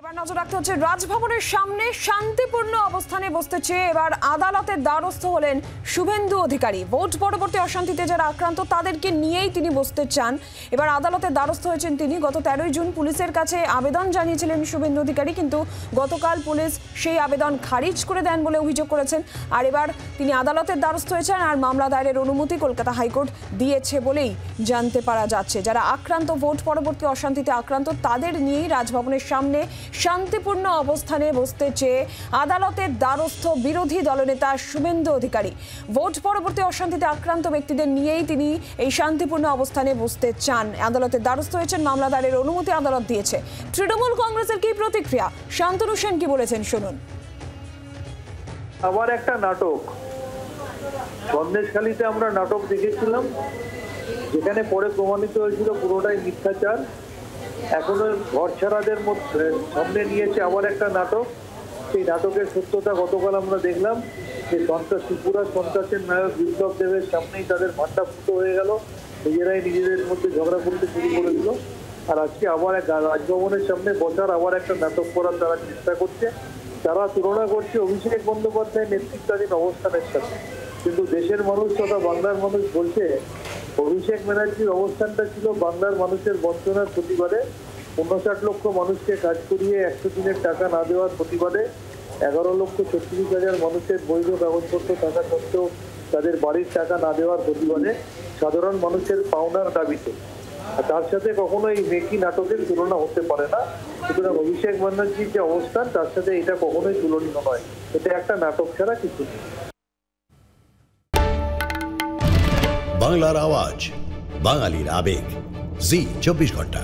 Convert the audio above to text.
এবার নজর রাখতে হচ্ছে রাজভবনের সামনে শান্তিপূর্ণ অবস্থানে বসতে চেয়ে এবার আদালতের দ্বারস্থ হলেন শুভেন্দু অধিকারী। ভোট পরবর্তী অশান্তিতে যারা আক্রান্ত তাদেরকে নিয়েই তিনি বসতে চান। এবার আদালতের দ্বারস্থ হয়েছেন তিনি। গত 13 জুন পুলিশের কাছে আবেদন জানিয়েছিলেন শুভেন্দু অধিকারী, কিন্তু গতকাল পুলিশ সেই আবেদন খারিজ করে দেন বলে অভিযোগ করেছেন। আর এবার তিনি আদালতের দ্বারস্থ হয়েছেন আর মামলা দায়েরের অনুমতি কলকাতা হাইকোর্ট দিয়েছে বলেই জানতে পারা যাচ্ছে। যারা আক্রান্ত, ভোট পরবর্তী অশান্তিতে আক্রান্ত, তাদের নিয়েই রাজভবনের সামনে শান্তিপূর্ণ অবস্থানে বসতে চেয়ে আদালতের দ্বারস্থ বিরোধী দলনেতা শুভেন্দু অধিকারী। ভোট পরবর্তী অশান্তিতে আক্রান্ত ব্যক্তিদের নিয়েই তিনি এই শান্তিপূর্ণ অবস্থানে বসতে চান। আদালতের দ্বারস্থ হয়েছেন, মামলা দায়েরের অনুমতি আদালত দিয়েছে। তৃণমূল কংগ্রেসের কি প্রতিক্রিয়া, শান্তনু সেন কি বলেছেন শুনুন। আবার একটা নাটক সন্দেশখালীতে আমরা নাটক দেখেছিলাম, যেখানে পরে প্রমাণিত হয়েছিল পুরোটাই মিথ্যাচার। এখনো ঘরছাড়াদের মধ্যে সামনে নিয়েছে আবার একটা নাটক। সেই নাটকের সত্যতা গতকাল আমরা দেখলাম যে ত্রিপুরা সন্ত্রাসের নায়ক বিপ্লব দেবের সামনেই তাদের ভান্ডা ফুটো হয়ে গেল, নিজেরাই নিজেদের মধ্যে ঝগড়া করতে শুরু করে দিল। আর আজকে আবার এক রাজভবনের সামনে বসার আবার একটা নাটক করার তারা চেষ্টা করছে। তারা তুলনা করছে অভিষেক বন্দ্যোপাধ্যায়ের নেতৃত্বাধীন অবস্থানের সাথে, কিন্তু দেশের মানুষ তথা বাংলার মানুষ বলছে অভিষেক ব্যানার্জির অবস্থানটা ছিল বাংলার মানুষের বঞ্চনার প্রতিবাদে, 59 লক্ষ মানুষকে কাজ করিয়ে 100 দিনের টাকা না দেওয়ার প্রতিবাদে, 11,36,000 মানুষের বৈধ কাগজপত্র থাকা সত্ত্বেও তাদের বাড়ির টাকা না দেওয়ার প্রতিবাদে, সাধারণ মানুষের পাওনার দাবিতে। তার সাথে কখনো এই মেকি নাটকের তুলনা হতে পারে না। সুতরাং অভিষেক ব্যানার্জির যে অবস্থান তার সাথে এটা কখনোই তুলনীয় নয়। এটা একটা নাটক ছাড়া কিছু নেই। বাংলার আওয়াজ, বাঙালির আবেগ, জি 24 ঘন্টা।